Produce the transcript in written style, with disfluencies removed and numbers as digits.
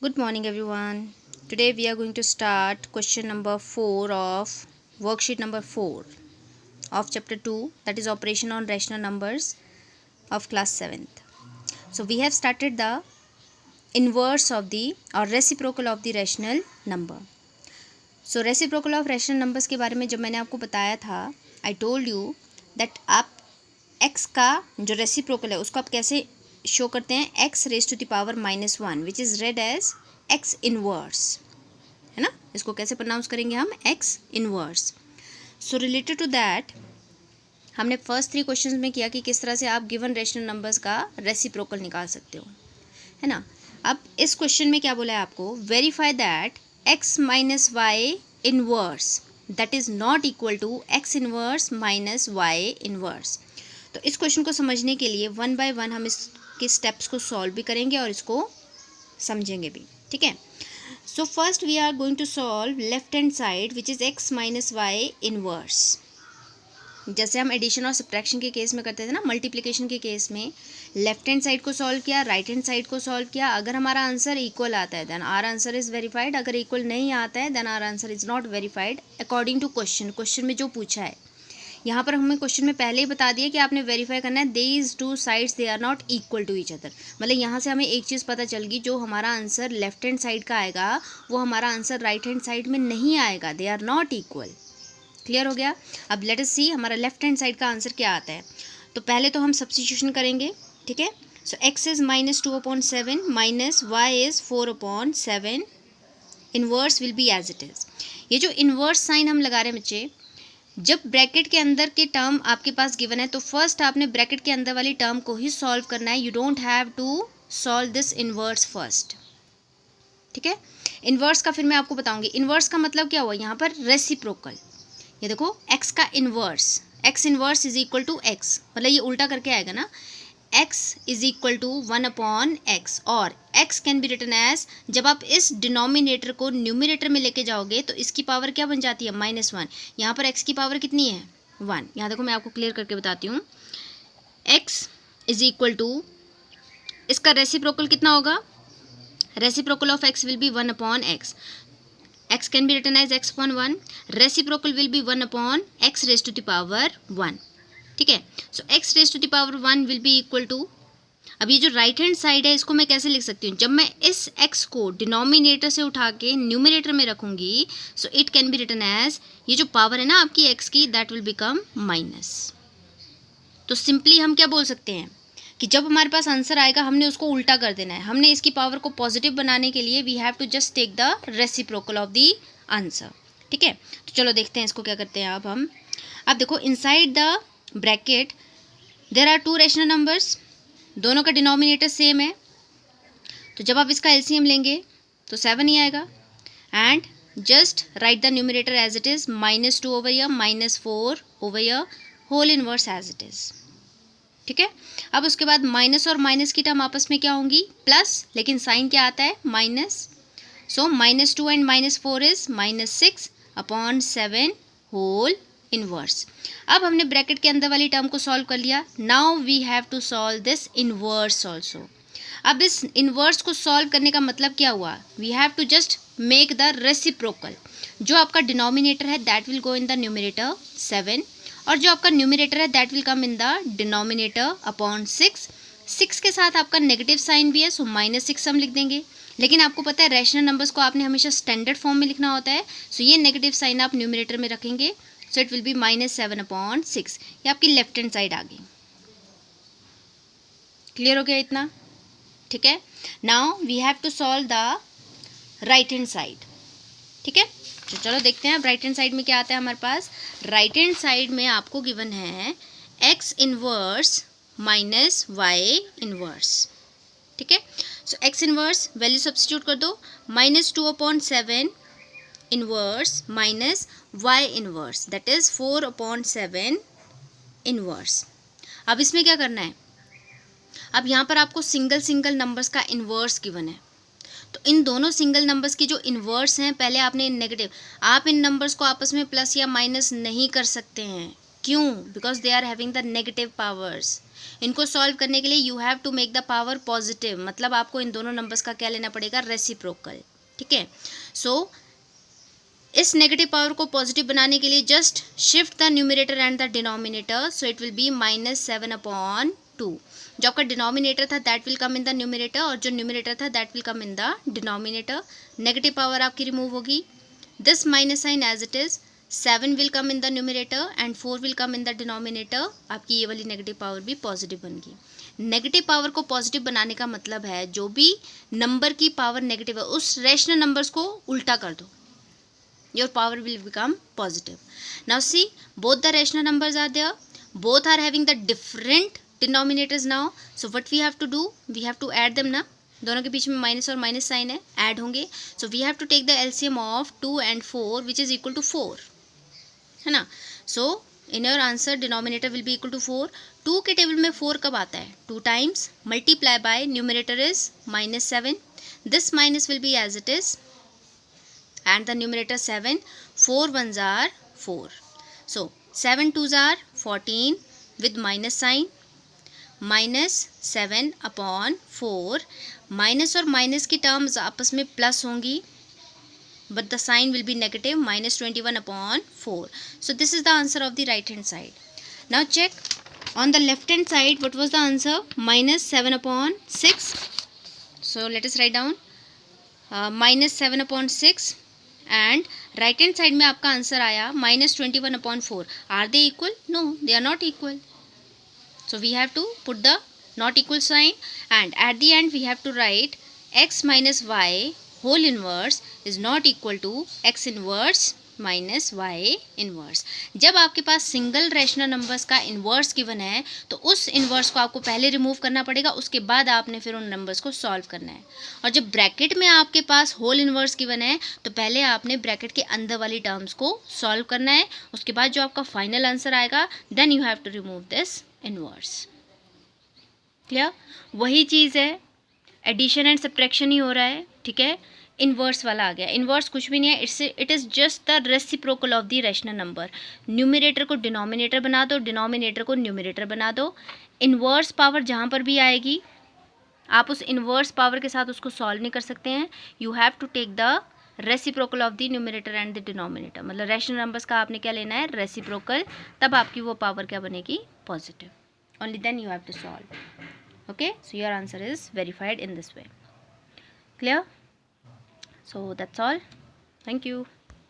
Good morning everyone. Today we are going to start question number 4 of worksheet number 4 of chapter 2, that is operation on rational numbers of class 7th. So we have started the inverse of the or reciprocal of the rational number. So reciprocal of rational numbers के बारे में जब मैंने आपको बताया था, I told you that आप x का जो रेसिप्रोकल है उसको आप कैसे शो करते हैं, x raise to the power -1 which is read as x inverse, है ना। इसको कैसे प्रोनाउंस करेंगे हम, x inverse. So related to that हमने फर्स्ट 3 क्वेश्चंस में किया कि किस तरह से आप गिवन रेशनल नंबर्स का रेसिप्रोकल निकाल सकते हो, है ना। अब इस क्वेश्चन में क्या बोला है आपको, verify that x minus y inverse that is not equal to x inverse minus y inverse. तो इस क्वेश्चन को समझने के लिए 1 बाय 1 हम इसके स्टेप्स को सॉल्व भी करेंगे और इसको समझेंगे भी, ठीक है। So first we are going to solve left hand side which is x minus y inverse. जैसे हम एडिशन और सब्ट्रैक्शन के केस में करते थे ना, मल्टीप्लिकेशन के केस में लेफ्ट हैंड साइड को सॉल्व किया, राइट हैंड साइड को सॉल्व किया। अगर हमारा आंसर इक्वल आता है then our answer is verified, अगर इक्वल नहीं आता है then our answer is not verified according to question में जो पूछा है। यहाँ पर हमें क्वेश्चन में पहले ही बता दिया कि आपने वेरीफाई करना है these two sides they are not equal to each other. मतलब यहाँ से हमें एक चीज़ पता चल गई, जो हमारा आंसर लेफ्ट हैंड साइड का आएगा वो हमारा आंसर राइट हैंड साइड में नहीं आएगा, they are not equal. Clear हो गया। अब लेट अस सी हमारा लेफ्ट हैंड साइड का आंसर क्या आता है। तो पहले तो हम सब्स्टिट्यूशन करेंगे, ठीक है। So x is -2/7 minus y is 4/7, inverse will be as it is. ये जो इनवर्स साइन हम लगा रहे हैं बच्चे, जब ब्रैकेट के अंदर के टर्म आपके पास गिवन है तो फर्स्ट आपने ब्रैकेट के अंदर वाली टर्म को ही सॉल्व करना है। You don't have to solve this inverse first, ठीक है। इनवर्स का फिर मैं आपको बताऊंगी। इनवर्स का मतलब क्या हुआ यहाँ पर, रेसिप्रोकल। ये देखो x का inverse, x inverse is equal to x, मतलब ये उल्टा करके आएगा ना, x is equal to 1/x और x can be written as, जब आप इस डिनोमिनेटर को न्यूमिनेटर में लेके जाओगे तो इसकी पावर क्या बन जाती है, -1। यहाँ पर x की पावर कितनी है, 1। यहाँ देखो मैं आपको क्लियर करके बताती हूँ। x इज इक्वल टू, इसका रेसिप्रोकल कितना होगा, reciprocal of x will be 1/x। x can be written as x/1, reciprocal will be 1/x raised to the power 1, ठीक है। So x raised to the power 1 will be equal to, अब ये जो right hand side है इसको मैं कैसे लिख सकती हूँ, जब मैं इस x को डिनोमिनेटर से उठा के न्यूमिनेटर में रखूँगी, so it can be written as, ये जो पावर है ना आपकी x की, दैट विल बिकम माइनस। तो सिंपली हम क्या बोल सकते हैं कि जब हमारे पास आंसर आएगा हमने उसको उल्टा कर देना है। हमने इसकी पावर को पॉजिटिव बनाने के लिए we have to just take the reciprocal of the answer, ठीक है। तो चलो देखते हैं इसको क्या करते हैं अब हम। अब देखो inside the bracket there are 2 rational numbers, दोनों का डिनोमिनेटर सेम है। तो जब आप इसका एलसीएम लेंगे तो 7 ही आएगा। And just write the numerator as it is, -2/, -4/, whole inverse as it is, ठीक है। अब उसके बाद माइनस और माइनस की टर्म आपस में क्या होंगी, प्लस, लेकिन साइन क्या आता है, minus. So -2 and -4 is -6/7 whole inverse. अब हमने ब्रैकेट के अंदर वाली टर्म को सॉल्व कर लिया। Now we have to solve this inverse also. अब इस इनवर्स को सॉल्व करने का मतलब क्या हुआ, we have to just make the reciprocal. जो आपका डिनोमिनेटर है that will go in the numerator 7 और जो आपका न्यूमिनेटर है that will come in the denominator upon 6। 6 के साथ आपका नेगेटिव साइन भी है, सो -6 हम लिख देंगे। लेकिन आपको पता है रैशनल नंबर्स को आपने हमेशा स्टैंडर्ड फॉर्म में लिखना होता है, सो ये नेगेटिव साइन आप न्यूमिनेटर में रखेंगे, सो इट विल बी -7/6। ये आपकी लेफ्ट हैंड साइड आ गई। क्लियर हो गया इतना, ठीक है। Now we have to solve the right hand side, ठीक है। तो चलो देखते हैं अब राइट हैंड साइड में क्या आता है हमारे पास। राइट हैंड साइड में आपको गिवन है x inverse minus y inverse, ठीक है। So x inverse value substitute कर दो, -2/7 inverse minus y inverse that is 4/7 inverse. अब इसमें क्या करना है, अब यहाँ पर आपको सिंगल नंबर्स का इनवर्स गिवन है, तो इन दोनों सिंगल नंबर्स की जो इन्वर्स हैं, पहले आपने नेगेटिव, आप इन नंबर्स को आपस में प्लस या माइनस नहीं कर सकते हैं, क्यों? Because they are having the negative powers. इनको सॉल्व करने के लिए you have to make the power positive, मतलब आपको इन दोनों नंबर्स का क्या लेना पड़ेगा? रेसिप्रोकल. ठीक है. सो इस नेगेटिव पावर को पॉजिटिव बनाने के लिए just shift the numerator and the denominator. So it will be -7/2. जो आपका डिनोमिनेटर था that will come in the numerator, और जो न्यूमरेटर था that will come in the denominator. Negative power आपकी रिमूव होगी. This minus sign as it is. 7 will come in the numerator and 4 will come in the denominator. आपकी ये वाली negative power भी positive बन गई. नेगेटिव पावर को positive बनाने का मतलब है जो भी नंबर की पावर नेगेटिव है उस रैशनल नंबर्स को उल्टा कर दो. Your power will become positive. Now see, both the rational numbers are there. Both are having the different denominators now. So what we have to do? We have to add them ना. दोनों के बीच में minus और minus sign है, add होंगे. So we have to take the LCM of 2 and 4 which is equal to 4. है ना. So in your answer denominator will be equal to 4. 2 के टेबल में 4 कब आता है? 2 times multiply by numerator is -7. This minus will be as it is. And the numerator 7. 4 ones are 4. So 7 twos are 14 with minus sign. -7/4. Minus और minus की terms आपस में plus होंगी, but the sign will be negative. -21/4. So this is the answer of the right hand side. Now check on the left hand side. What was the answer? -7/6. So let us write down -7/6. And right hand side में आपका answer आया -21/4. Are they equal? No, they are not equal. So we have to put the not equal sign and at the end we have to write x - y whole inverse is not equal to x inverse minus y inverse. जब आपके पास single rational numbers का inverse given है तो उस inverse को आपको पहले रिमूव करना पड़ेगा, उसके बाद आपने फिर उन नंबर्स को सॉल्व करना है. और जब ब्रैकेट में आपके पास होल इन्वर्स गिवन है तो पहले आपने ब्रैकेट के अंदर वाली टर्म्स को सॉल्व करना है. उसके बाद जो आपका फाइनल आंसर आएगा then you have to remove this inverse. Clear? वही चीज़ है, एडिशन एंड सब्ट्रैक्शन ही हो रहा है. ठीक है. इन्वर्स वाला आ गया. इन्वर्स कुछ भी नहीं है, it is just the reciprocal of the rational number. Numerator को डिनोमिनेटर बना दो, डिनोमिनेटर को न्यूमरेटर बना दो. इन्वर्स पावर जहाँ पर भी आएगी आप उस इन्वर्स पावर के साथ उसको सॉल्व नहीं कर सकते हैं. You have to take the reciprocal of the numerator and the denominator. मतलब रैशनल नंबर्स का आपने क्या लेना है? रेसिप्रोकल. तब आपकी वो पावर क्या बनेगी? Positive. Only then you have to solve. Okay. So your answer is verified in this way. Clear? So that's all. Thank you.